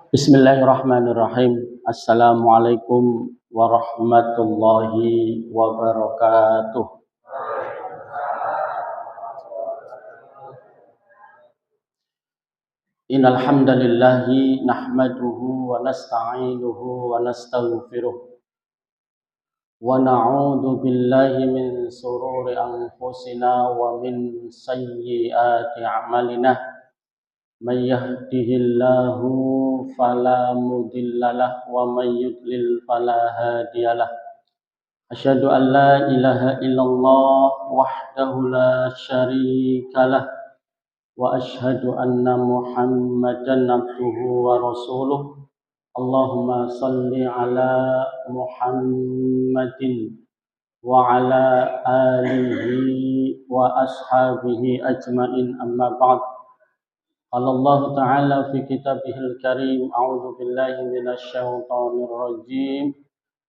Bismillahirrahmanirrahim. Assalamualaikum warahmatullahi wabarakatuh. Innal hamdalillahi nahmaduhu wa nasta'inuhu wa nastaghfiruh wa na'udzu billahi min sururi anfusina wa min sayyiati a'malina. May yahdihillahu fala mudhillalah wa may yudlil fala hadiyalah. Asyhadu an la ilaha illallah wahdahu la syarikalah wa asyhadu anna Muhammadan abduhu wa rasuluh. Allahumma salli ala Muhammadin wa ala alihi wa ashabihi ajmain, amma ba'd. Qala Allah Ta'ala fi kitabihil karim, a'udzu billahi minasy syaithanir rajim.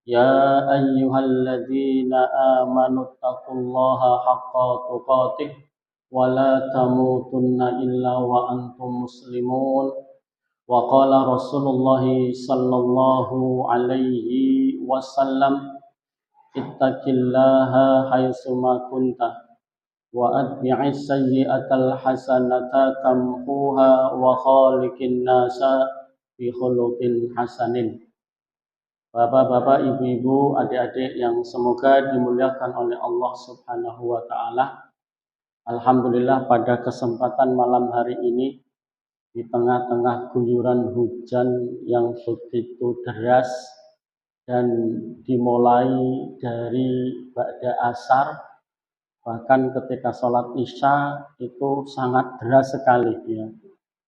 Ya ayyuhalladzina amanu taqullaha haqqa tuqatih wa la tamutunna illa wa antum muslimun. Wa qala Rasulullah sallallahu alaihi wasallam, ittaqillaha haitsu ma kunta wa atbi'is sayyi'atal hasanata tamhuha wa khaliqin nasa bi khuluqin hasanin. Bapak-bapak, ibu-ibu, adik-adik yang semoga dimuliakan oleh Allah Subhanahu wa taala. Alhamdulillah, pada kesempatan malam hari ini di tengah-tengah guyuran hujan yang begitu deras dan dimulai dari ba'da asar, bahkan ketika sholat isya itu sangat deras sekali ya,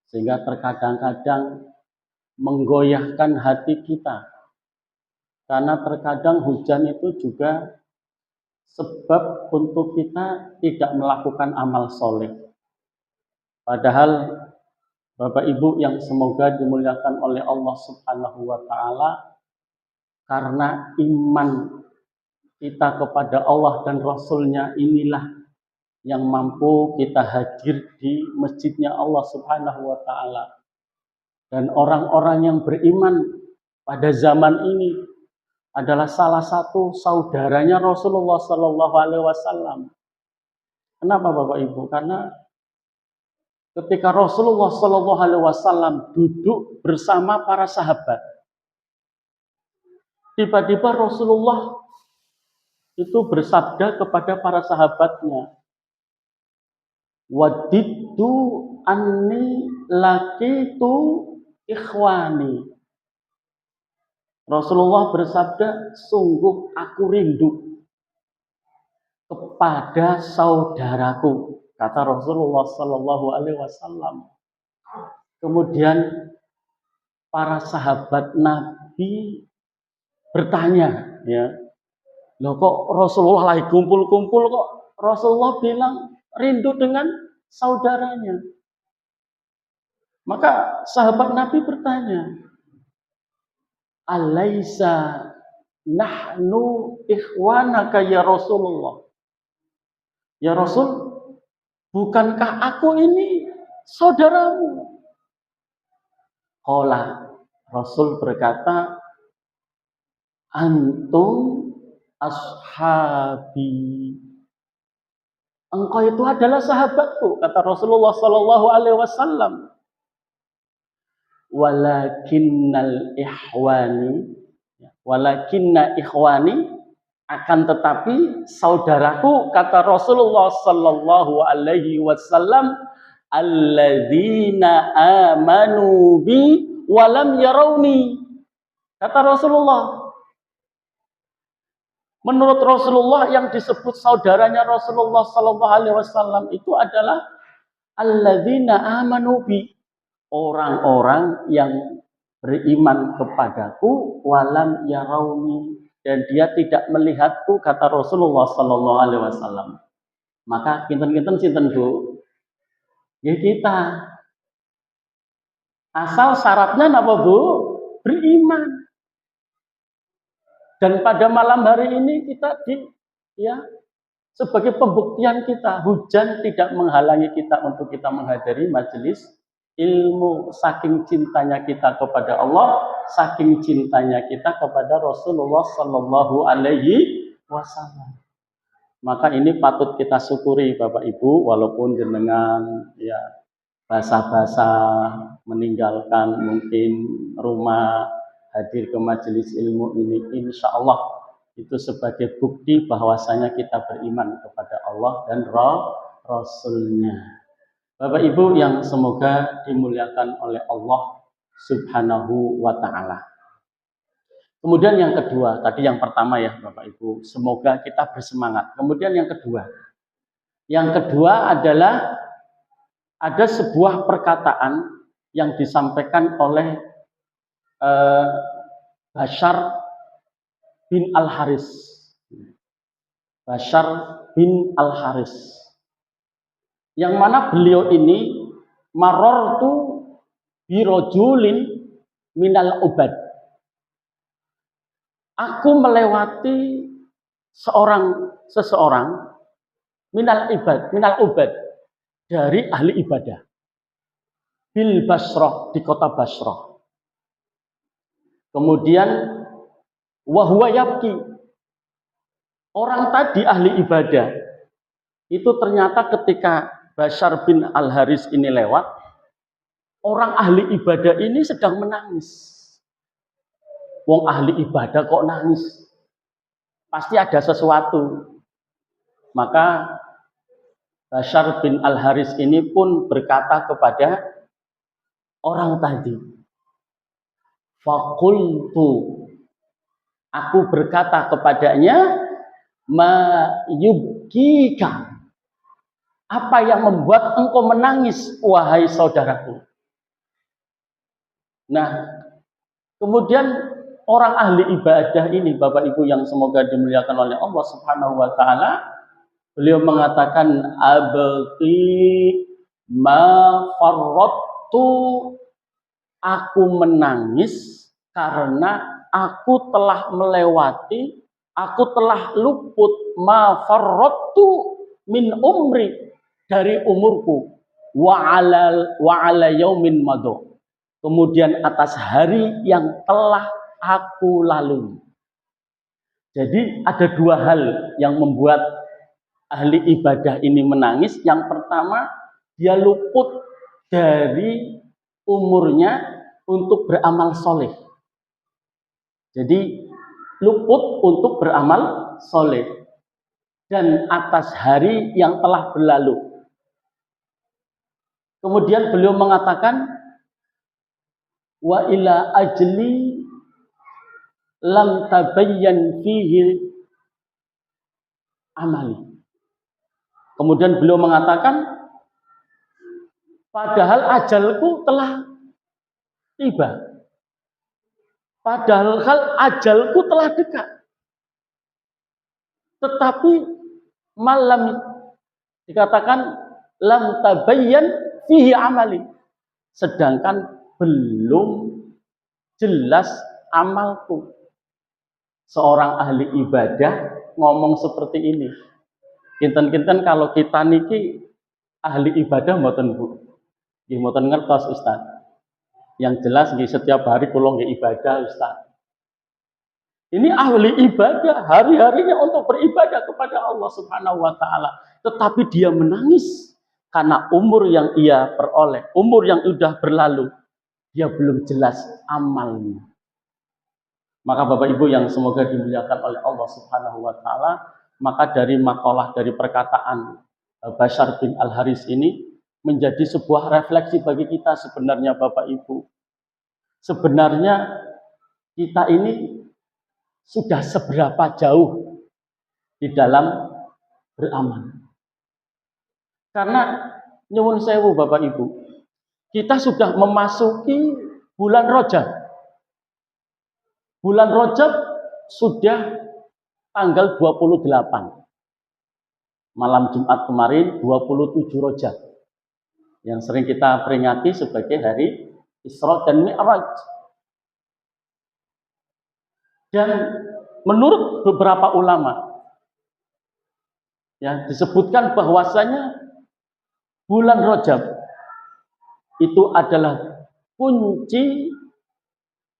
sehingga terkadang-kadang menggoyahkan hati kita, karena terkadang hujan itu juga sebab untuk kita tidak melakukan amal soleh. Padahal Bapak Ibu yang semoga dimuliakan oleh Allah Subhanahu wa taala, karena iman kita kepada Allah dan Rasul-Nya inilah yang mampu kita hadir di masjidnya Allah Subhanahu wa taala. Dan orang-orang yang beriman pada zaman ini adalah salah satu saudaranya Rasulullah Sallallahu Alaihi Wasallam. Kenapa Bapak Ibu? Karena ketika Rasulullah Sallallahu Alaihi Wasallam duduk bersama para sahabat, tiba-tiba Rasulullah itu bersabda kepada para sahabatnya, wadidtu anni laqitu ikhwani. Rasulullah bersabda, sungguh aku rindu kepada saudaraku, kata Rasulullah Sallallahu Alaihi Wasallam. Kemudian para sahabat Nabi bertanya, ya, loh kok Rasulullah lagi kumpul-kumpul kok Rasulullah bilang rindu dengan saudaranya. Maka sahabat Nabi bertanya, alaisa nahnu ikhwanaka ya Rasulullah. Ya Rasul, bukankah aku ini saudaramu? Qala, Rasul berkata, antum ashabi. Engkau itu adalah sahabatku, kata Rasulullah Sallallahu Alaihi Wasallam. Walakinna ikhwani, akan tetapi saudaraku, kata Rasulullah Sallallahu Alaihi Wasallam, alladzina amanu bi walam yarawni. Kata Rasulullah, menurut Rasulullah yang disebut saudaranya Rasulullah Sallallahu Alaihi Wasallam itu adalah alladzina amanu bi, orang-orang yang beriman kepadaku, walam yarawni, dan dia tidak melihatku, kata Rasulullah Sallallahu Alaihi Wasallam. Maka kinten-kinten sinten Bu? Ya kita. Asal syaratnya apa Bu? Beriman. Dan pada malam hari ini kita sebagai pembuktian kita, hujan tidak menghalangi kita untuk kita menghadiri majelis ilmu, saking cintanya kita kepada Allah, saking cintanya kita kepada Rasulullah Sallallahu Alaihi Wasallam. Maka ini patut kita syukuri Bapak Ibu, walaupun dengan ya basa-basa meninggalkan mungkin rumah, hadir ke majelis ilmu ini, insya Allah itu sebagai bukti bahwasanya kita beriman kepada Allah dan Rasulnya. Bapak Ibu yang semoga dimuliakan oleh Allah Subhanahu wa Ta'ala. Kemudian yang kedua, tadi yang pertama ya Bapak Ibu, semoga kita bersemangat. Kemudian yang kedua adalah ada sebuah perkataan yang disampaikan oleh Bashar bin Al-Haris. Bashar bin Al-Haris. Yang mana beliau ini marortu birojulin minal ubad. Aku melewati seseorang minal ubad dari ahli ibadah. Bil Basrah, di kota Basrah. Kemudian wahwa yabki. Orang tadi ahli ibadah itu ternyata ketika Bashar bin Al-Haris ini lewat, orang ahli ibadah ini sedang menangis. Wong ahli ibadah kok nangis? Pasti ada sesuatu. Maka Bashar bin Al-Haris ini pun berkata kepada orang tadi, Fakultu, aku berkata kepadanya, ma yubkika, apa yang membuat engkau menangis, wahai saudaraku? Nah, kemudian orang ahli ibadah ini, Bapak Ibu yang semoga dimuliakan oleh Allah Subhanahu wa Ta'ala, beliau mengatakan, abqi ma farrattu, aku menangis karena aku telah melewati, aku telah luput ma farrattu min umri, dari umurku, wa ala yaumin madu, kemudian atas hari yang telah aku lalui. Jadi ada dua hal yang membuat ahli ibadah ini menangis. Yang pertama, dia luput dari umurnya untuk beramal soleh. Jadi luput untuk beramal soleh dan atas hari yang telah berlalu. Kemudian beliau mengatakan, wa ila ajli lam tabayyan fihi amali. Kemudian beliau mengatakan, padahal ajalku telah tiba. Padahal ajalku telah dekat. Tetapi malam dikatakan lam tabayyan fihi amali. Sedangkan belum jelas amalku. Seorang ahli ibadah ngomong seperti ini. Kinten-kinten kalau kita niki ahli ibadah mboten Bu. Nggih mboten ngertos Ustaz. Yang jelas nggih setiap hari kula nggih ibadah Ustaz. Ini ahli ibadah, hari-harinya untuk beribadah kepada Allah Subhanahu wa Ta'ala. Tetapi dia menangis karena umur yang ia peroleh, umur yang sudah berlalu, dia belum jelas amalnya. Maka Bapak Ibu yang semoga dimuliakan oleh Allah Subhanahu wa Ta'ala, maka dari makalah, dari perkataan Bashar bin Al-Haris ini menjadi sebuah refleksi bagi kita sebenarnya Bapak Ibu. Sebenarnya kita ini sudah seberapa jauh di dalam beramal. Karena nyuwun sewu Bapak Ibu, kita sudah memasuki bulan Rajab. Bulan Rajab sudah tanggal 28. Malam Jumat kemarin 27 Rajab. Yang sering kita peringati sebagai hari Isra dan Mi'raj. Dan menurut beberapa ulama, ya, disebutkan bahwasanya bulan Rajab itu adalah kunci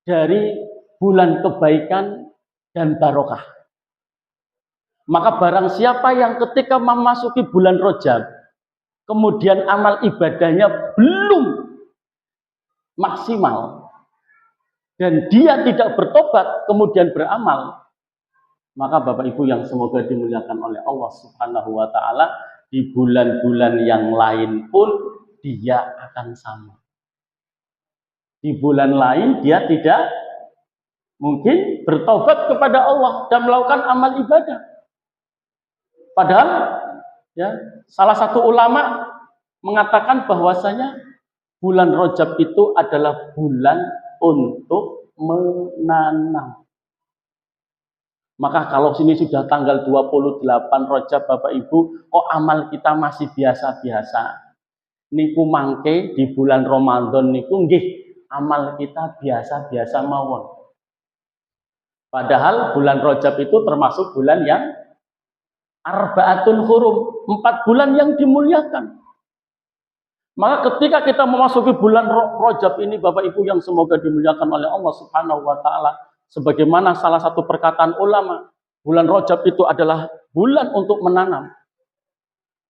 dari bulan kebaikan dan barokah. Maka barang siapa yang ketika memasuki bulan Rajab, kemudian amal ibadahnya belum maksimal, dan dia tidak bertobat, kemudian beramal, maka Bapak Ibu yang semoga dimuliakan oleh Allah Subhanahu wa Ta'ala, di bulan-bulan yang lain pun dia akan sama. Di bulan lain dia tidak mungkin bertobat kepada Allah dan melakukan amal ibadah. Padahal ya, salah satu ulama mengatakan bahwasanya bulan Rajab itu adalah bulan untuk menanam. Maka kalau sini sudah tanggal 28 Rajab Bapak Ibu, kok amal kita masih biasa-biasa. Niku mangke di bulan Ramadan niku nggih amal kita biasa-biasa mawon. Padahal bulan Rajab itu termasuk bulan yang arba'atun hurum, 4 bulan yang dimuliakan. Maka ketika kita memasuki bulan Rajab ini Bapak Ibu yang semoga dimuliakan oleh Allah Subhanahu wa Ta'ala, sebagaimana salah satu perkataan ulama, bulan Rajab itu adalah bulan untuk menanam.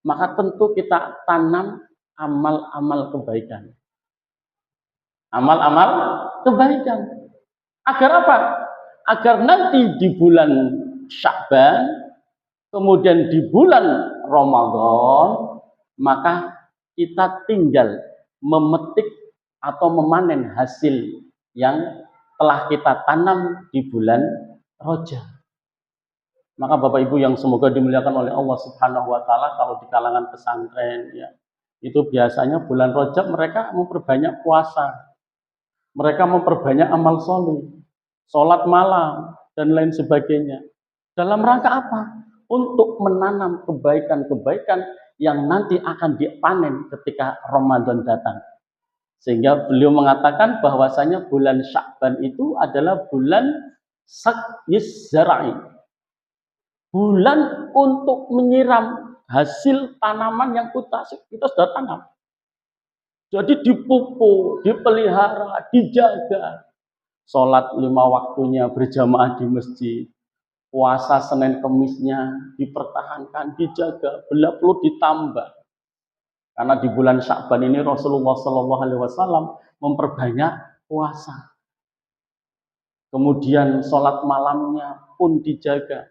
Maka tentu kita tanam amal-amal kebaikan. Amal-amal kebaikan. Agar apa? Agar nanti di bulan Sya'ban, kemudian di bulan Ramadan, maka kita tinggal memetik atau memanen hasil yang telah kita tanam di bulan Rajab. Maka Bapak Ibu yang semoga dimuliakan oleh Allah Subhanahu wa Ta'ala, kalau di kalangan pesantren ya, itu biasanya bulan Rajab mereka memperbanyak puasa. Mereka memperbanyak amal soleh, sholat malam, dan lain sebagainya. Dalam rangka apa? Untuk menanam kebaikan-kebaikan yang nanti akan dipanen ketika Ramadan datang. Sehingga beliau mengatakan bahwasanya bulan Sya'ban itu adalah bulan sakyis zara'i. Bulan untuk menyiram hasil tanaman yang kita sudah tanam. Jadi dipupuk, dipelihara, dijaga. Sholat 5 waktunya berjamaah di masjid. Puasa Senin Kemisnya dipertahankan, dijaga, bila perlu ditambah. Karena di bulan Sya'ban ini Rasulullah SAW memperbanyak puasa. Kemudian sholat malamnya pun dijaga.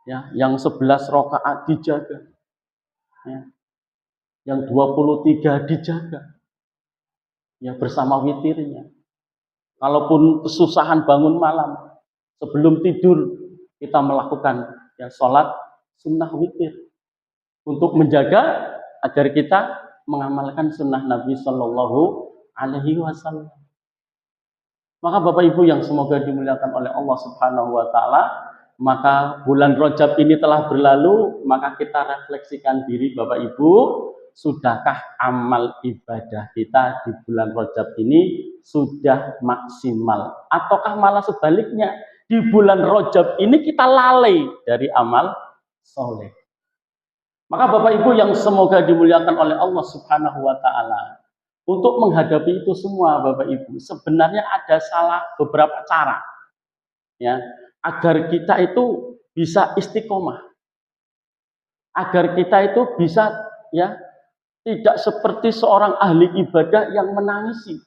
Ya, yang 11 rakaat dijaga. Ya. Yang 23 dijaga. Ya, bersama witirnya. Kalaupun kesusahan bangun malam, sebelum tidur kita melakukan ya sholat sunnah witir untuk menjaga agar kita mengamalkan sunnah Nabi Shallallahu Alaihi Wasallam. Maka Bapak Ibu yang semoga dimuliakan oleh Allah Subhanahu Wa Taala, maka bulan Rajab ini telah berlalu, maka kita refleksikan diri Bapak Ibu, sudahkah amal ibadah kita di bulan Rajab ini sudah maksimal? Ataukah malah sebaliknya, di bulan Rajab ini kita lalai dari amal soleh? Maka Bapak Ibu yang semoga dimuliakan oleh Allah Subhanahu wa Ta'ala, untuk menghadapi itu semua Bapak Ibu, sebenarnya ada beberapa cara ya, agar kita itu bisa istiqomah, agar kita itu bisa ya tidak seperti seorang ahli ibadah yang menangisi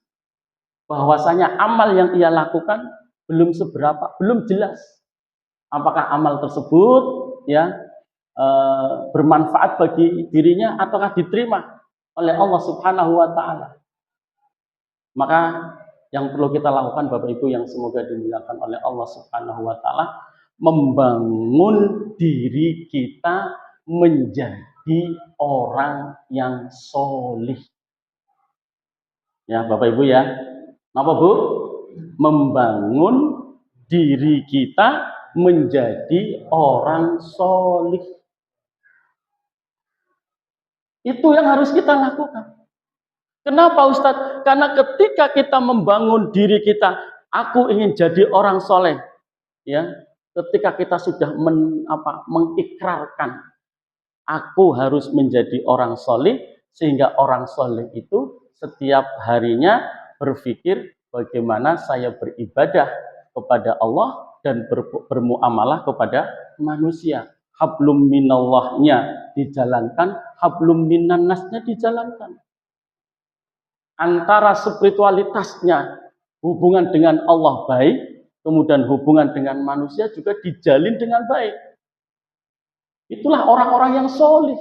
bahwasanya amal yang ia lakukan belum seberapa, belum jelas apakah amal tersebut ya bermanfaat bagi dirinya ataukah diterima oleh Allah Subhanahu wa Ta'ala. Maka yang perlu kita lakukan Bapak Ibu yang semoga dimuliakan oleh Allah Subhanahu wa Ta'ala, membangun diri kita menjadi orang yang solih. Ya Bapak Ibu ya, apa Bu? Membangun diri kita menjadi orang solih. Itu yang harus kita lakukan. Kenapa Ustadz? Karena ketika kita membangun diri kita, aku ingin jadi orang soleh, ya. Ketika kita sudah mengikrarkan, aku harus menjadi orang soleh, sehingga orang soleh itu setiap harinya berpikir bagaimana saya beribadah kepada Allah dan bermuamalah kepada manusia. Hablum minallahnya dijalankan, hablum minannasnya dijalankan. Antara spiritualitasnya, hubungan dengan Allah baik, kemudian hubungan dengan manusia juga dijalin dengan baik. Itulah orang-orang yang solih.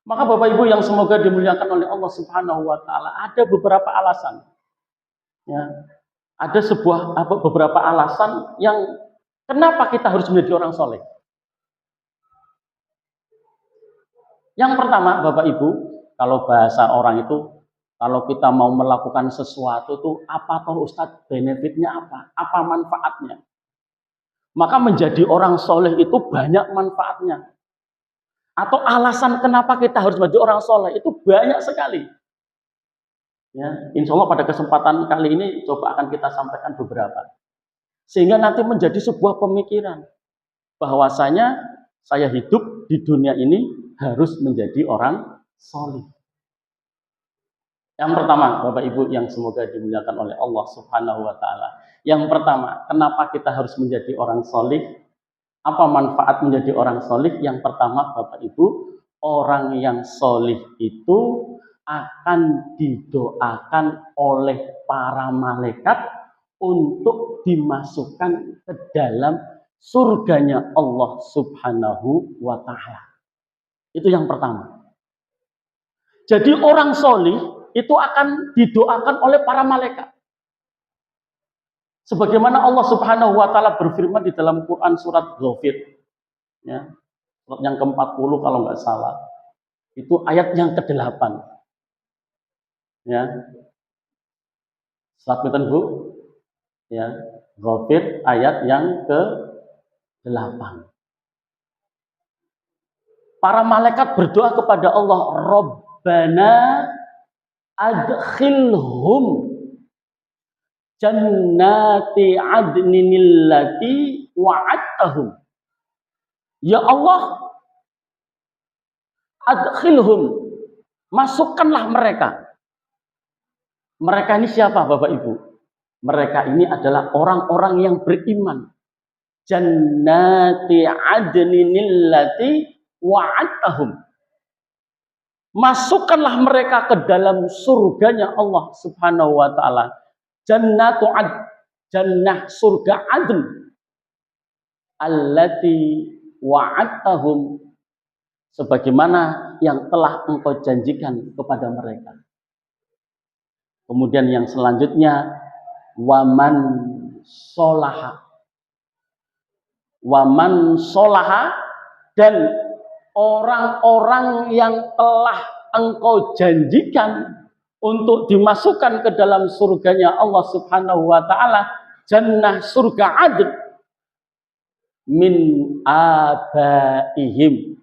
Maka Bapak Ibu yang semoga dimuliakan oleh Allah Subhanahu wa taala, ada beberapa alasan. Ya, ada beberapa alasan yang kenapa kita harus menjadi orang soleh. Yang pertama, Bapak Ibu, kalau bahasa orang itu, kalau kita mau melakukan sesuatu tuh apa toh Ustadz, benefitnya apa? Apa manfaatnya? Maka menjadi orang soleh itu banyak manfaatnya. Atau alasan kenapa kita harus menjadi orang soleh itu banyak sekali. Ya, insya Allah pada kesempatan kali ini coba akan kita sampaikan beberapa. Sehingga nanti menjadi sebuah pemikiran bahwasanya saya hidup di dunia ini harus menjadi orang soleh. Yang pertama, Bapak Ibu yang semoga dimuliakan oleh Allah Subhanahu wa taala. Yang pertama, kenapa kita harus menjadi orang soleh? Apa manfaat menjadi orang soleh? Yang pertama, Bapak Ibu, orang yang soleh itu akan didoakan oleh para malaikat untuk dimasukkan ke dalam surganya Allah Subhanahu wa ta'ala. Itu yang pertama. Jadi orang soleh itu akan didoakan oleh para malaikat. Sebagaimana Allah Subhanahu wa taala berfirman di dalam Quran surat Ghafir, ya, surat yang ke-40 kalau nggak salah. Itu ayat yang ke-8. Ya. Surat Bu? Ya, Ghafir ayat yang ke-8. Para malaikat berdoa kepada Allah, Rabbana adkhilhum jannati adninillati wa'adtahum. Ya Allah, adkhilhum, masukkanlah mereka. Mereka ini siapa Bapak Ibu? Mereka ini adalah orang-orang yang beriman. Jannati adninillati wa'adtahum. Masukkanlah mereka ke dalam surganya Allah Subhanahu wa taala. Jannatu ad, jannah surga adn allati wa'adtahum, sebagaimana yang telah engkau janjikan kepada mereka. Kemudian yang selanjutnya, waman solaha, waman solaha, dan orang-orang yang telah engkau janjikan untuk dimasukkan ke dalam surganya Allah Subhanahu wa taala, jannah surga adn, min abaihim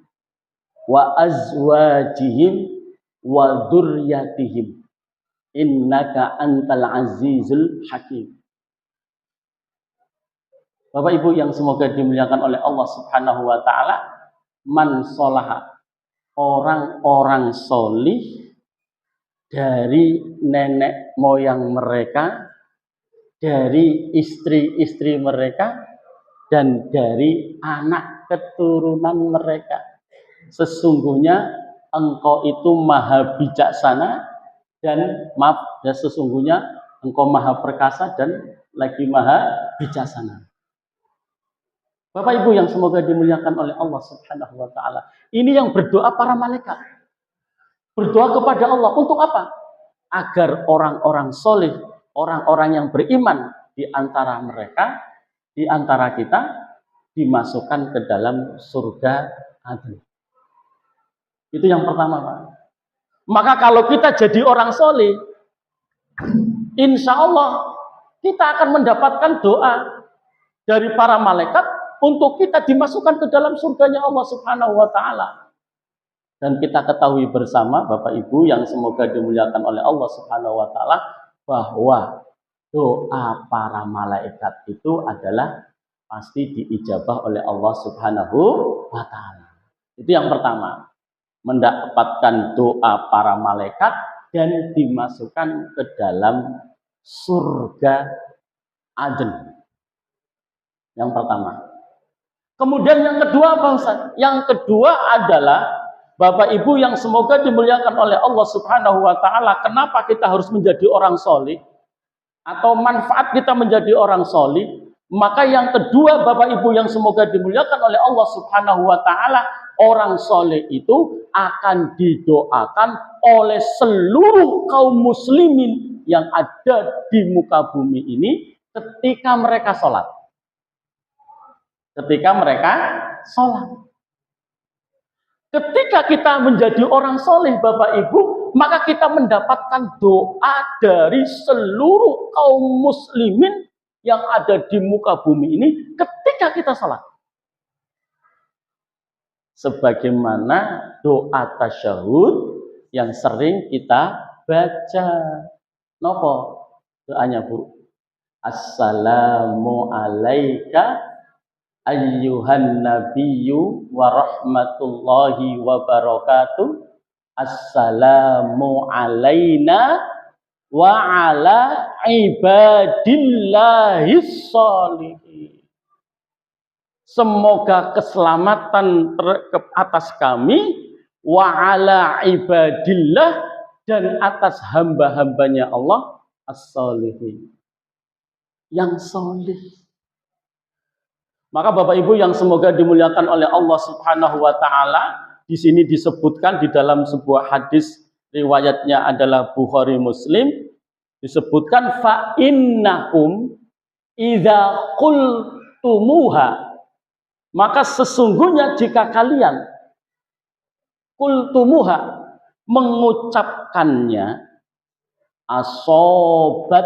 wa azwajihim wa dzurriyyatihim innaka antal azizul hakim. Bapak Ibu yang semoga dimuliakan oleh Allah Subhanahu wa taala, man solaha, orang-orang solih dari nenek moyang mereka, dari istri-istri mereka, dan dari anak keturunan mereka. Sesungguhnya engkau itu maha bijaksana dan maaf, ya, sesungguhnya engkau maha perkasa dan lagi maha bijaksana. Bapak Ibu yang semoga dimuliakan oleh Allah Subhanahu wa taala. Ini yang berdoa para malaikat. Berdoa kepada Allah untuk apa? Agar orang-orang soleh, orang-orang yang beriman di antara mereka, di antara kita, dimasukkan ke dalam surga adn. Itu yang pertama, Pak. Maka kalau kita jadi orang soleh, insya Allah kita akan mendapatkan doa dari para malaikat untuk kita dimasukkan ke dalam surganya Allah Subhanahu wa taala. Dan kita ketahui bersama Bapak Ibu yang semoga dimuliakan oleh Allah Subhanahu wa taala, bahwa doa para malaikat itu adalah pasti diijabah oleh Allah Subhanahu wa taala. Itu yang pertama. mendapatkan doa para malaikat dan dimasukkan ke dalam surga Aden. Yang pertama. Kemudian yang kedua apa Ustaz? Yang kedua adalah Bapak Ibu yang semoga dimuliakan oleh Allah Subhanahu wa taala, kenapa kita harus menjadi orang solih? Atau manfaat kita menjadi orang solih? Maka yang kedua Bapak Ibu yang semoga dimuliakan oleh Allah Subhanahu wa taala, orang soleh itu akan didoakan oleh seluruh kaum muslimin yang ada di muka bumi ini ketika mereka sholat. Ketika mereka sholat. Ketika kita menjadi orang soleh Bapak Ibu, maka kita mendapatkan doa dari seluruh kaum muslimin yang ada di muka bumi ini ketika kita sholat. Sebagaimana doa tasyahud yang sering kita baca. Nopo doanya Bu? Assalamu alaika ayyuhan nabiyyu wa rahmatullahi wa barakatuh. Assalamu alaina wa ala ibadillahis sholihin. Semoga keselamatan atas kami wa ala ibadillah dan atas hamba-hambanya Allah as-sholihin. Yang solih. Maka Bapak Ibu yang semoga dimuliakan oleh Allah Subhanahu wa taala, di sini disebutkan di dalam sebuah hadis riwayatnya adalah Bukhari Muslim, disebutkan fa innakum idza qultumuha, maka sesungguhnya jika kalian qultumuha mengucapkannya, asobat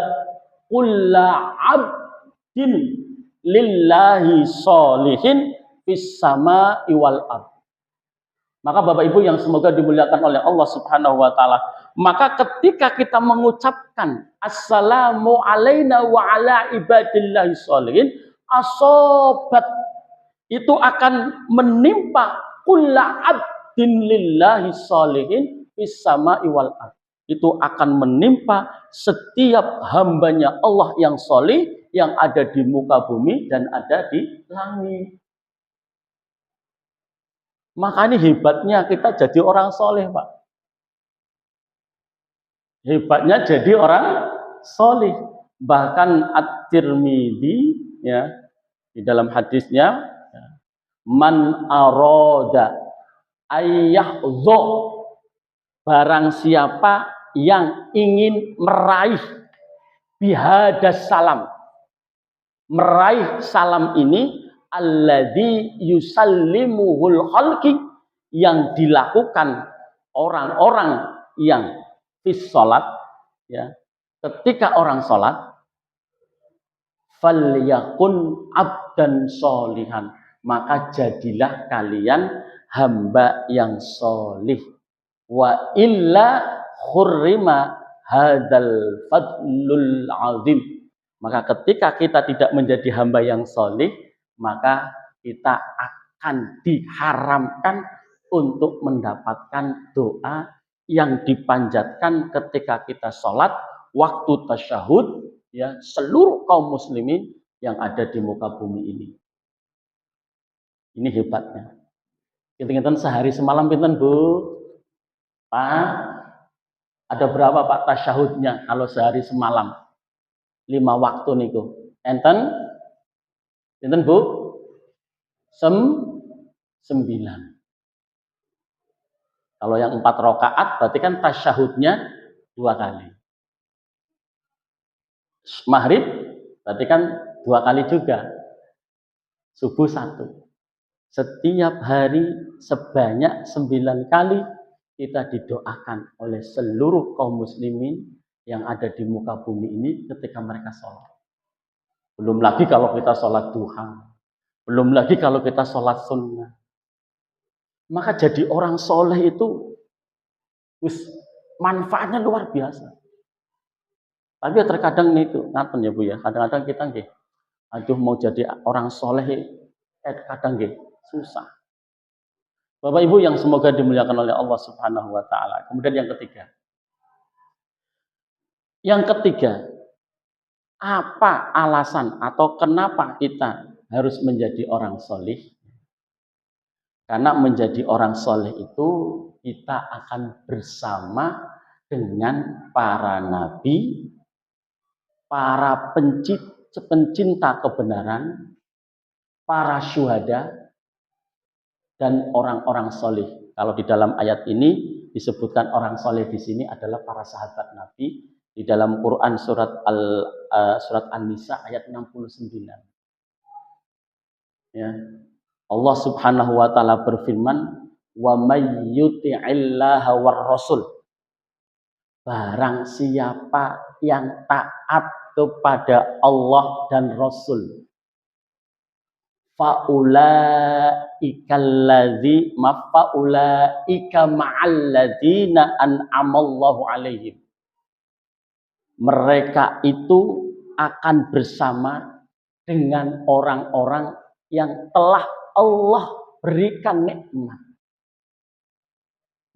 kulla abdin lillahi sholihin fis sama'i wal ard. Maka Bapak Ibu yang semoga dimuliakan oleh Allah Subhanahu wa taala, maka ketika kita mengucapkan assalamu alaina wa ala ibadillahi sholihin, asobat itu akan menimpa kulla abdin lillahi sholihin fis sama'i wal ard. Itu akan menimpa setiap hambanya Allah yang solih yang ada di muka bumi dan ada di langit. Makanya hebatnya kita jadi orang soleh, Pak. Hebatnya jadi orang soleh. Bahkan At-Tirmidzi ya di dalam hadisnya, man aroda ayyahzo, barang siapa yang ingin meraih bihadas salam, meraih salam ini alladzi yusallimuhul khalqi, yang dilakukan orang-orang yang fis salat ya, ketika orang salat, falyakun abdan sholihan, maka jadilah kalian hamba yang solih, wa illa khurrima hadzal fadlul azim. Maka ketika kita tidak menjadi hamba yang solih, maka kita akan diharamkan untuk mendapatkan doa yang dipanjatkan ketika kita sholat waktu tasyahud ya, seluruh kaum muslimin yang ada di muka bumi ini. Ini hebatnya. Pinten-pinten sehari semalam pinten Bu? Pak, ada berapa Pak tasyahudnya kalau sehari semalam? 5 waktu niku. Enten? Enten Bu? 9. Kalau yang 4 rakaat berarti kan tasyahudnya 2 kali. Maghrib berarti kan 2 kali juga. Subuh 1. Setiap hari sebanyak 9 kali kita didoakan oleh seluruh kaum muslimin yang ada di muka bumi ini ketika mereka sholat. Belum lagi kalau kita sholat duha. Belum lagi kalau kita sholat sunnah. Maka jadi orang soleh itu manfaatnya luar biasa. Tapi ya terkadang itu, ngaten ya Bu ya, kadang-kadang kita nggih, aduh mau jadi orang soleh, kadang nggih susah. Bapak Ibu yang semoga dimuliakan oleh Allah Subhanahu wa taala. Kemudian yang ketiga. Yang ketiga, apa alasan atau kenapa kita harus menjadi orang solih? Karena menjadi orang soleh itu kita akan bersama dengan para nabi, para pencinta kebenaran, para syuhada, dan orang-orang soleh. Kalau di dalam ayat ini disebutkan orang soleh di sini adalah para sahabat Nabi. Di dalam Quran surat An-Nisa ayat 69. Ya. Allah Subhanahu wa taala berfirman, "Wa may yuti'illaha war rasul." Barang siapa yang taat kepada Allah dan Rasul, faulaika ma'alladzina an'amallahu alaihim. Mereka itu akan bersama dengan orang-orang yang telah Allah berikan nikmat.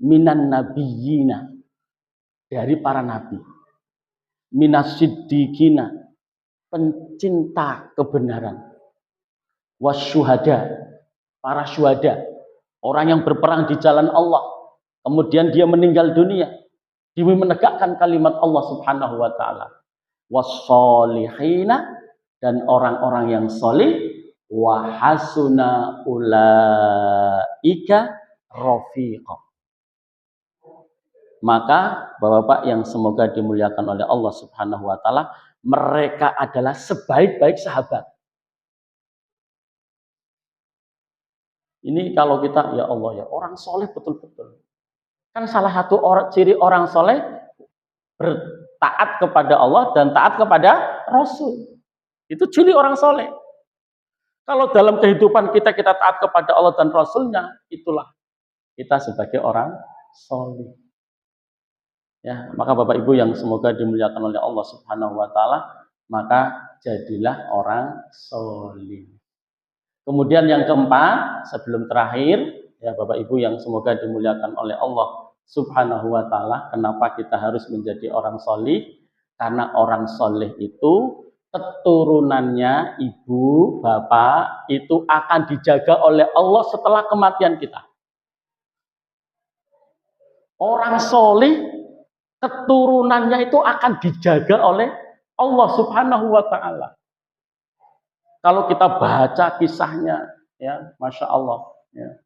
Minan nabiyina, dari para nabi. Minas siddiqina, pencinta kebenaran. Wasyuhada, para syuhada, orang yang berperang di jalan Allah. Kemudian dia meninggal dunia demi menegakkan kalimat Allah Subhanahu wa taala. Wassolihina, dan orang-orang yang solih. Wa hasuna ulaika rafiqa. Maka Bapak-bapak yang semoga dimuliakan oleh Allah Subhanahu wa taala, mereka adalah sebaik-baik sahabat. Ini kalau kita, ya Allah ya, orang soleh betul-betul. Kan salah satu ciri orang soleh bertaat kepada Allah dan taat kepada Rasul. Itu ciri orang soleh. Kalau dalam kehidupan kita taat kepada Allah dan Rasulnya, itulah kita sebagai orang soleh. Ya, maka Bapak Ibu yang semoga dimuliakan oleh Allah Subhanahu wa taala, maka jadilah orang soleh. Kemudian yang keempat, sebelum terakhir, ya Bapak Ibu yang semoga dimuliakan oleh Allah Subhanahu wa taala, kenapa kita harus menjadi orang soleh? Karena orang soleh itu keturunannya ibu, bapak itu akan dijaga oleh Allah setelah kematian kita. Orang soleh keturunannya itu akan dijaga oleh Allah Subhanahu wa taala. Kalau kita baca kisahnya, ya, Masya Allah, ya,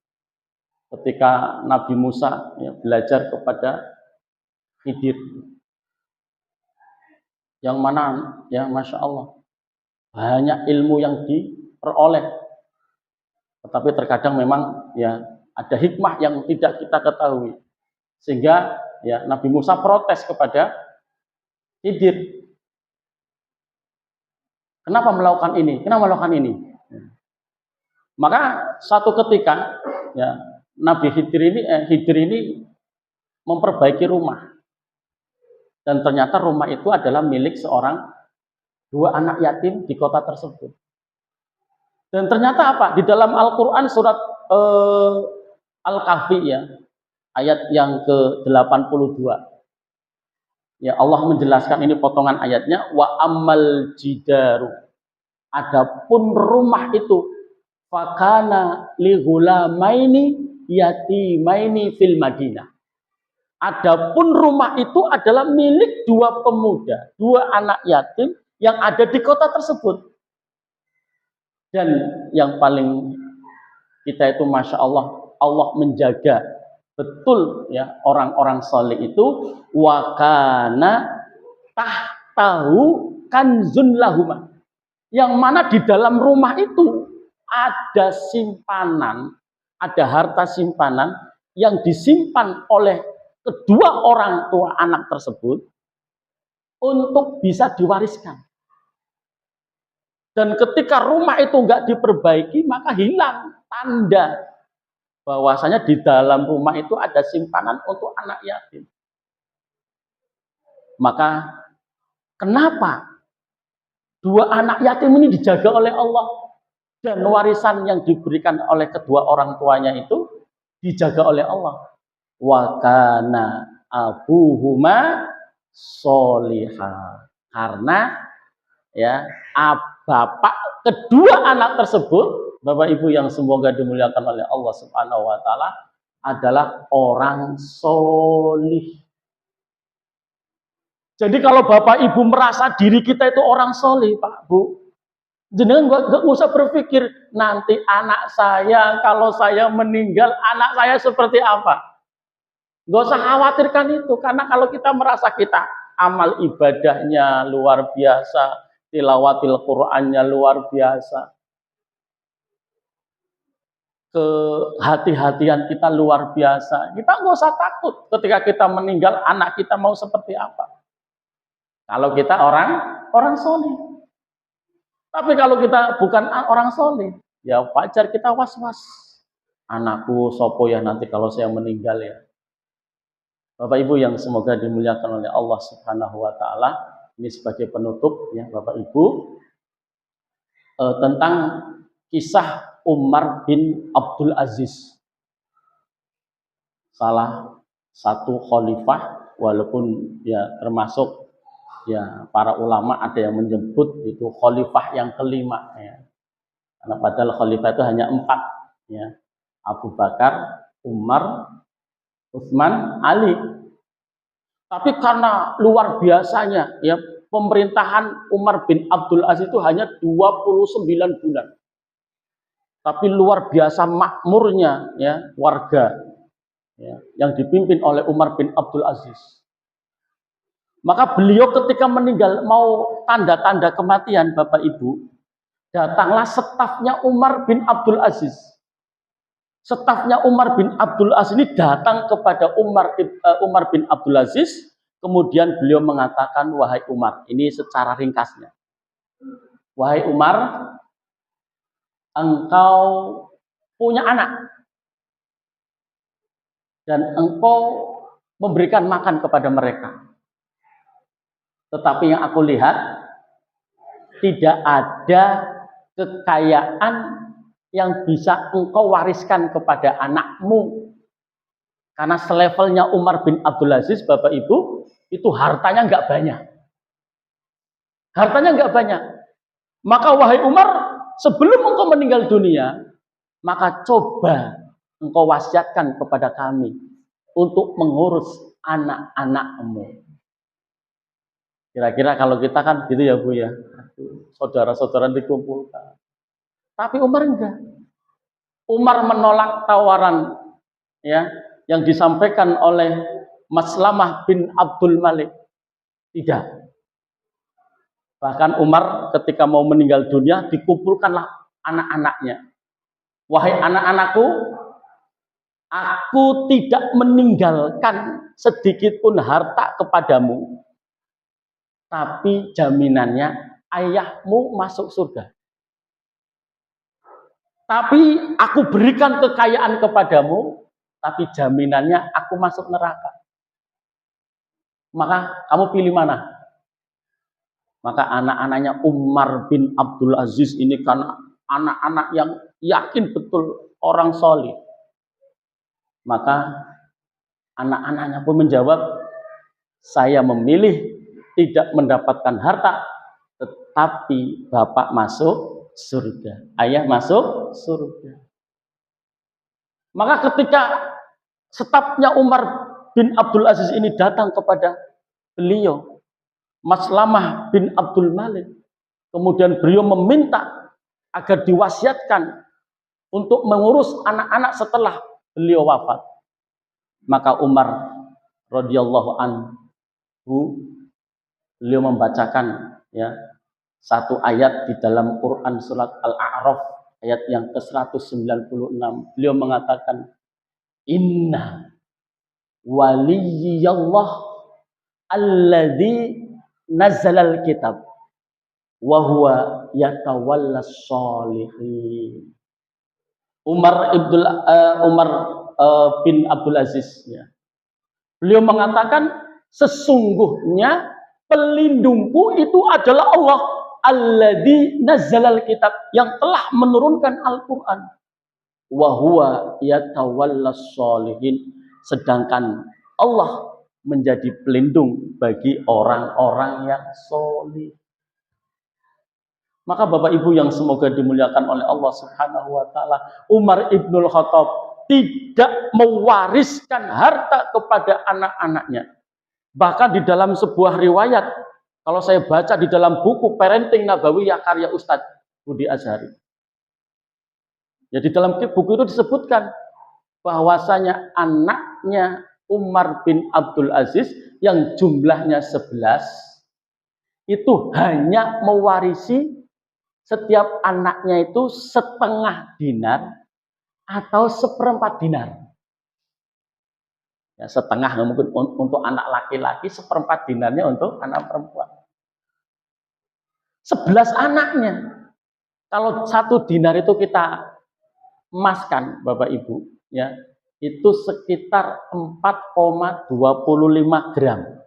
ketika Nabi Musa ya, belajar kepada Khidir, yang mana, ya, Masya Allah, banyak ilmu yang diperoleh, tetapi terkadang memang ya ada hikmah yang tidak kita ketahui, sehingga ya Nabi Musa protes kepada Khidir. Kenapa melakukan ini? Kenapa melakukan ini? Maka suatu ketika ya Nabi Khidir ini memperbaiki rumah, dan ternyata rumah itu adalah milik dua anak yatim di kota tersebut. Dan ternyata apa? Di dalam Al-Quran surat Al-Kahfi ya, ayat yang ke-82. Ya, Allah menjelaskan, ini potongan ayatnya, wa ammal jidaru. Adapun rumah itu fakana li ghulamaini yatimaini fil Madinah. Adapun rumah itu adalah milik dua pemuda, dua anak yatim yang ada di kota tersebut. Dan yang paling kita itu Masya Allah, Allah menjaga betul ya orang-orang soleh itu, wakana tahtahu kanzun lahuma, yang mana di dalam rumah itu ada simpanan, ada harta simpanan yang disimpan oleh kedua orang tua anak tersebut untuk bisa diwariskan. Dan ketika rumah itu nggak diperbaiki, maka hilang tanda bahwasanya di dalam rumah itu ada simpanan untuk anak yatim. Maka kenapa dua anak yatim ini dijaga oleh Allah, dan warisan yang diberikan oleh kedua orang tuanya itu dijaga oleh Allah. Wa kana abuhuma sholihah. Karena ya bapak kedua anak tersebut, Bapak Ibu yang semoga dimuliakan oleh Allah Subhanahu wa taala, adalah orang solih. Jadi kalau Bapak Ibu merasa diri kita itu orang solih, Pak Bu, jenengan nggak usah berpikir nanti anak saya kalau saya meninggal anak saya seperti apa. Nggak usah khawatirkan itu, karena kalau kita merasa kita amal ibadahnya luar biasa, tilawatil Qur'annya luar biasa, kehati-hatian kita luar biasa, kita nggak usah takut ketika kita meninggal anak kita mau seperti apa. Kalau kita orang soleh. Tapi kalau kita bukan orang soleh, ya wajar kita was-was. Anakku sopo ya nanti kalau saya meninggal ya. Bapak Ibu yang semoga dimuliakan oleh Allah Subhanahu wa taala, ini sebagai penutup ya Bapak Ibu tentang kisah Umar bin Abdul Aziz. Salah satu khalifah, walaupun ya termasuk ya para ulama ada yang menyebut itu khalifah yang kelima ya. Karena padahal khalifah itu hanya 4 ya. Abu Bakar, Umar, Utsman, Ali. Tapi karena luar biasanya ya pemerintahan Umar bin Abdul Aziz itu hanya 29 bulan. Tapi luar biasa makmurnya ya warga ya, yang dipimpin oleh Umar bin Abdul Aziz. Maka beliau ketika meninggal mau tanda-tanda kematian Bapak Ibu, datanglah stafnya Umar bin Abdul Aziz. Stafnya Umar bin Abdul Aziz ini datang kepada Umar bin Abdul Aziz, kemudian beliau mengatakan, wahai Umar, ini secara ringkasnya. Wahai Umar, engkau punya anak dan engkau memberikan makan kepada mereka. Tetapi yang aku lihat, tidak ada kekayaan yang bisa engkau wariskan kepada anakmu. Karena selevelnya Umar bin Abdul Aziz, Bapak Ibu, itu hartanya nggak banyak. Hartanya nggak banyak. Maka wahai Umar, sebelum engkau meninggal dunia, maka coba engkau wasiatkan kepada kami untuk mengurus anak-anakmu. Kira-kira kalau kita kan gitu ya Bu ya, saudara-saudara dikumpulkan. Tapi Umar enggak. Umar menolak tawaran ya yang disampaikan oleh Maslamah bin Abdul Malik. Tidak. Bahkan Umar ketika mau meninggal dunia dikumpulkanlah anak-anaknya. Wahai anak-anakku, aku tidak meninggalkan sedikit pun harta kepadamu. Tapi jaminannya ayahmu masuk surga. Tapi aku berikan kekayaan kepadamu, tapi jaminannya aku masuk neraka. Maka kamu pilih mana? Maka anak-anaknya Umar bin Abdul Aziz ini karena anak-anak yang yakin betul orang soleh. Maka anak-anaknya pun menjawab, saya memilih tidak mendapatkan harta, tetapi bapak masuk surga, ayah masuk surga. Maka ketika stafnya Umar bin Abdul Aziz ini datang kepada beliau, Maslamah bin Abdul Malik, kemudian beliau meminta agar diwasiatkan untuk mengurus anak-anak setelah beliau wafat. Maka Umar radhiyallahu anhu beliau membacakan ya satu ayat di dalam Quran surat Al-A'raf ayat yang ke-196. Beliau mengatakan, inna waliyallah alladzi nazzalal kitab wa huwa yatawallas sholihin. Umar bin Abdul Aziz ya. Beliau mengatakan, sesungguhnya pelindungku itu adalah Allah alladzi nazzalal kitab, yang telah menurunkan Al-Qur'an. wa huwa yatawallas sholihin, sedangkan Allah menjadi pelindung bagi orang-orang yang solih. Maka Bapak Ibu yang semoga dimuliakan oleh Allah Subhanahu wa taala, Umar Ibnul Khattab tidak mewariskan harta kepada anak-anaknya. Bahkan di dalam sebuah riwayat, kalau saya baca di dalam buku Parenting Nabawiyah karya Ustadz Budi Azhari, ya di dalam buku itu disebutkan bahwasanya anaknya Umar bin Abdul Aziz yang jumlahnya 11 itu hanya mewarisi setiap anaknya itu setengah dinar atau seperempat dinar. Ya, setengah mungkin untuk anak laki-laki, seperempat dinarnya untuk anak perempuan. 11 anaknya. Kalau 1 dinar itu kita emaskan, Bapak Ibu, ya, itu sekitar 4,25 gram.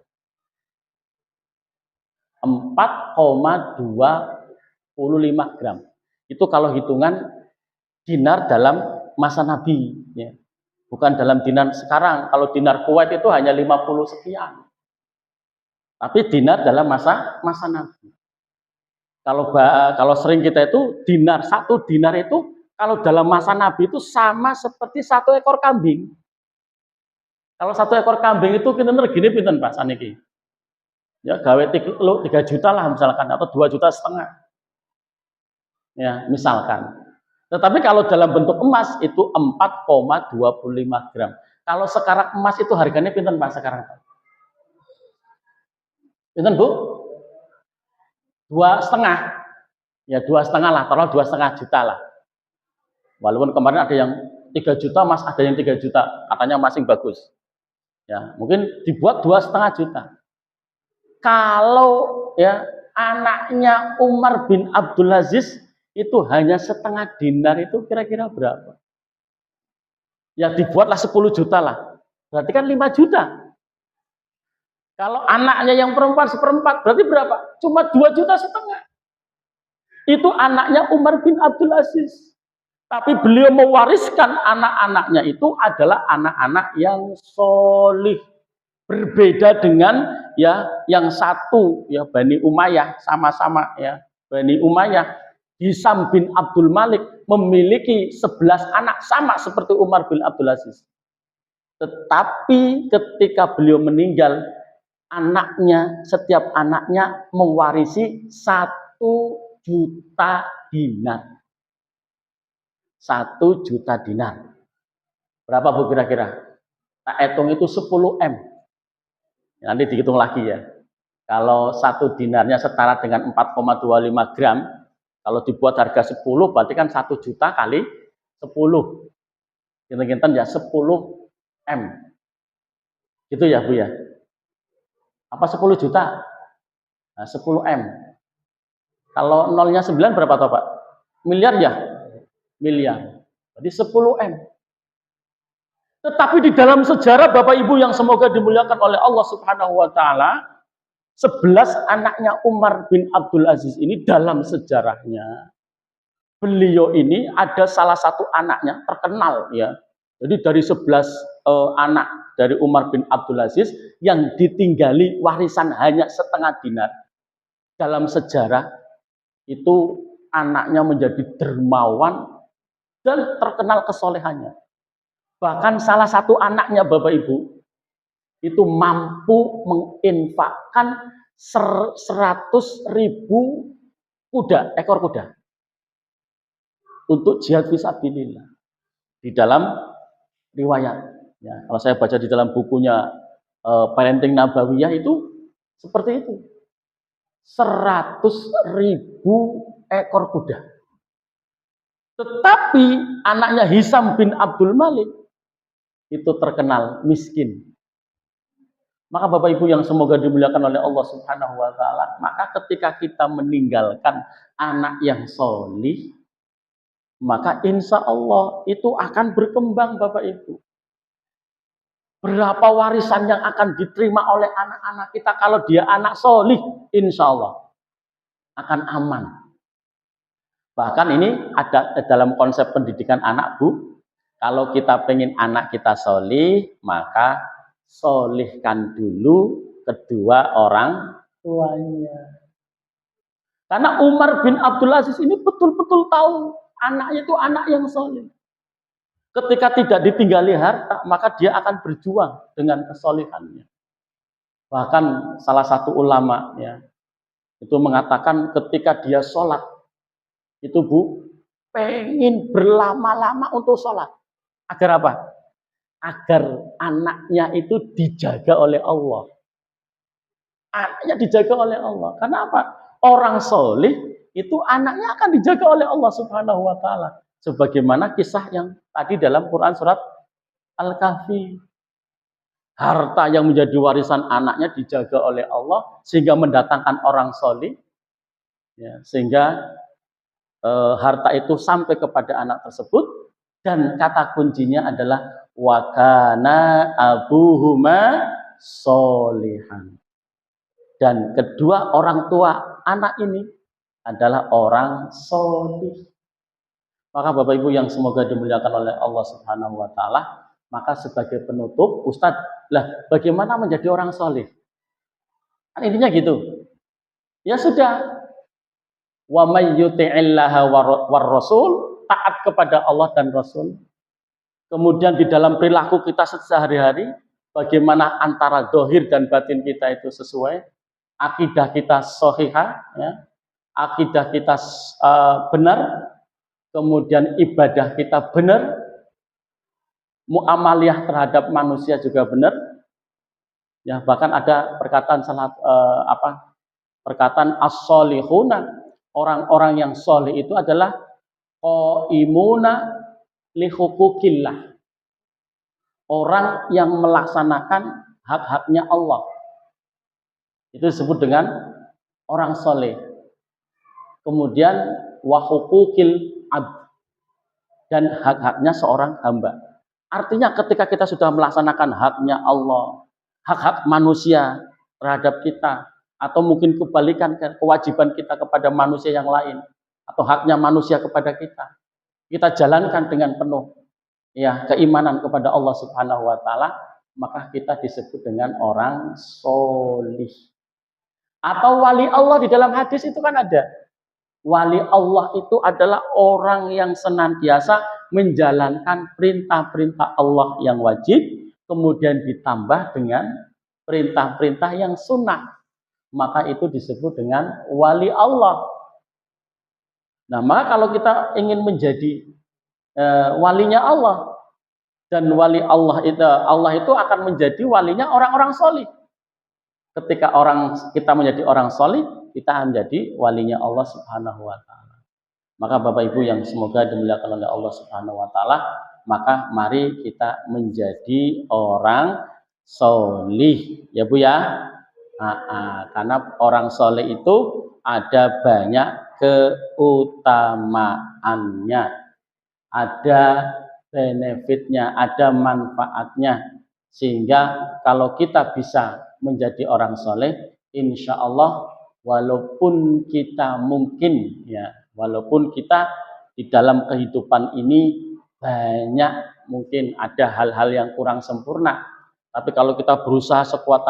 4,25 gram. Itu kalau hitungan dinar dalam masa Nabi, ya. Bukan dalam dinar sekarang. Kalau dinar Kuwait itu hanya 50 sekian. Tapi dinar dalam masa Nabi. Kalau sering kita itu dinar, 1 dinar itu kalau dalam masa Nabi itu sama seperti 1 ekor kambing. Kalau 1 ekor kambing itu pinten regine pinten Pak saniki? Ya gawe 3 juta lah misalkan, atau 2,5 juta. Ya, misalkan. Tetapi kalau dalam bentuk emas itu 4,25 gram. Kalau sekarang emas itu harganya pinten Pak sekarang? Pinten Bu? 2,5. Ya 2,5 lah, taruh 2,5 juta lah. Walaupun kemarin ada yang 3 juta Mas, ada yang 3 juta, katanya masing bagus. Ya, mungkin dibuat 2,5 juta. Kalau ya anaknya Umar bin Abdul Aziz itu hanya setengah dinar, itu kira-kira berapa? Ya dibuatlah 10 juta lah. Berarti kan 5 juta. Kalau anaknya yang perempuan seperempat, berarti berapa? Cuma 2,5 juta. Itu anaknya Umar bin Abdul Aziz. Tapi beliau mewariskan anak-anaknya itu adalah anak-anak yang solih. Berbeda dengan ya yang satu ya Bani Umayyah, sama-sama ya Bani Umayyah. Hisam bin Abdul Malik memiliki 11 anak sama seperti Umar bin Abdul Aziz. Tetapi ketika beliau meninggal, setiap anaknya mewarisi 1 juta dinar. 1 juta dinar. Berapa Bu kira-kira? Tak hitung itu 10 M. Nanti dihitung lagi ya. Kalau 1 dinarnya setara dengan 4,25 gram, kalau dibuat harga 10 berarti kan 1 juta kali 10. Kinten-kinten ya 10 M. Gitu ya Bu ya. Apa 10 juta? Nah, 10 M. Kalau nolnya 9 berapa toh Pak? Miliar ya? Miliar. Jadi 10 M. Tetapi di dalam sejarah Bapak Ibu yang semoga dimuliakan oleh Allah Subhanahu wa taala, 11 anaknya Umar bin Abdul Aziz ini dalam sejarahnya, beliau ini ada salah satu anaknya terkenal ya. Jadi dari 11 anak dari Umar bin Abdul Aziz yang ditinggali warisan hanya setengah dinar. Dalam sejarah itu anaknya menjadi dermawan dan terkenal kesolehannya. Bahkan salah satu anaknya Bapak Ibu itu mampu menginfakkan 100.000 ekor kuda untuk jihad fisabilillah. Di dalam riwayat, ya, kalau saya baca di dalam bukunya Parenting Nabawiyah itu seperti itu, 100.000 ekor kuda. Tetapi anaknya Hisam bin Abdul Malik itu terkenal miskin. Maka Bapak Ibu yang semoga dimuliakan oleh Allah Subhanahu wa taala, maka ketika kita meninggalkan anak yang solih, maka insya Allah itu akan berkembang Bapak Ibu. Berapa warisan yang akan diterima oleh anak-anak kita kalau dia anak solih, insya Allah akan aman. Bahkan ini ada dalam konsep pendidikan anak Bu, Kalau kita pengen anak kita solih, maka solihkan dulu kedua orang tuanya. Karena Umar bin Abdul Aziz ini betul-betul tahu anaknya itu anak yang solih. Ketika tidak ditinggali harta, maka dia akan berjuang dengan kesolihannya. Bahkan salah satu ulama ya, itu mengatakan ketika dia sholat, itu Bu, pengen berlama-lama untuk sholat. Agar apa? Agar anaknya itu dijaga oleh Allah. Anaknya dijaga oleh Allah. Karena apa? Orang solih itu anaknya akan dijaga oleh Allah Subhanahu wa Ta'ala. Sebagaimana kisah yang tadi dalam Quran surat Al-Kahfi. Harta yang menjadi warisan anaknya dijaga oleh Allah sehingga mendatangkan orang solih. Ya, sehingga harta itu sampai kepada anak tersebut. Dan kata kuncinya adalah wakana abuhuma solihan. Dan kedua orang tua anak ini adalah orang solih. Maka Bapak Ibu yang semoga dimuliakan oleh Allah Subhanahu wa Ta'ala, maka sebagai penutup, Ustadz, lah bagaimana menjadi orang solih? Kan intinya gitu. Ya sudah, wa may yuti'illaha war rasul, taat kepada Allah dan Rasul. Kemudian di dalam perilaku kita sehari-hari, bagaimana antara dohir dan batin kita itu sesuai, akidah kita sahihah, ya, akidah kita benar, kemudian ibadah kita benar, muamaliyah terhadap manusia juga benar. Ya, bahkan ada perkataan perkataan as-solihuna, orang-orang yang solih itu adalah qaimuna li hukukillah. Orang yang melaksanakan hak-haknya Allah. Itu disebut dengan orang soleh. Kemudian wa hukukil abd, dan hak-haknya seorang hamba. Artinya ketika kita sudah melaksanakan haknya Allah, hak-hak manusia terhadap kita, atau mungkin kebalikan kewajiban kita kepada manusia yang lain, atau haknya manusia kepada kita jalankan dengan penuh ya keimanan kepada Allah Subhanahu wa Ta'ala, maka kita disebut dengan orang solih. Atau wali Allah di dalam hadis itu kan ada. Wali Allah itu adalah orang yang senantiasa menjalankan perintah-perintah Allah yang wajib, kemudian ditambah dengan perintah-perintah yang sunnah. Maka itu disebut dengan wali Allah. Nah, maka kalau kita ingin menjadi walinya Allah, dan wali Allah itu akan menjadi walinya orang-orang solih. Ketika kita menjadi orang solih, kita menjadi walinya Allah Subhanahu wa Ta'ala. Maka Bapak Ibu yang semoga dimuliakan oleh Allah Subhanahu wa Ta'ala, maka mari kita menjadi orang solih, ya Bu ya. Karena orang solih itu ada banyak keutamaannya, ada benefitnya, ada manfaatnya. Sehingga kalau kita bisa menjadi orang soleh, insya Allah walaupun kita mungkin ya, walaupun kita di dalam kehidupan ini banyak mungkin ada hal-hal yang kurang sempurna, tapi kalau kita berusaha sekuat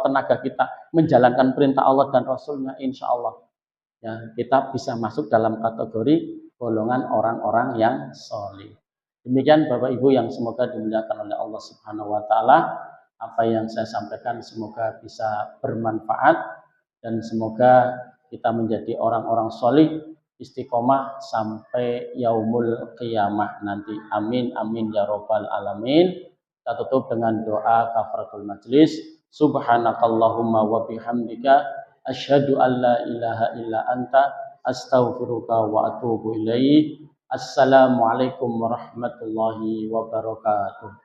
tenaga kita menjalankan perintah Allah dan Rasulnya, insya Allah ya, kita bisa masuk dalam kategori golongan orang-orang yang soleh. Demikian Bapak Ibu yang semoga dimuliakan oleh Allah Subhanahu wa Ta'ala. Apa yang saya sampaikan semoga bisa bermanfaat dan semoga kita menjadi orang-orang soleh istiqomah sampai yaumul qiyamah nanti. Amin amin ya robbal alamin. Kita tutup dengan doa kafaratul majlis. Subhanakallahumma wa bihamdika asyhadu an la ilaha illa anta astaghfiruka wa atubu ilaik. Assalamualaikum warahmatullahi wabarakatuh.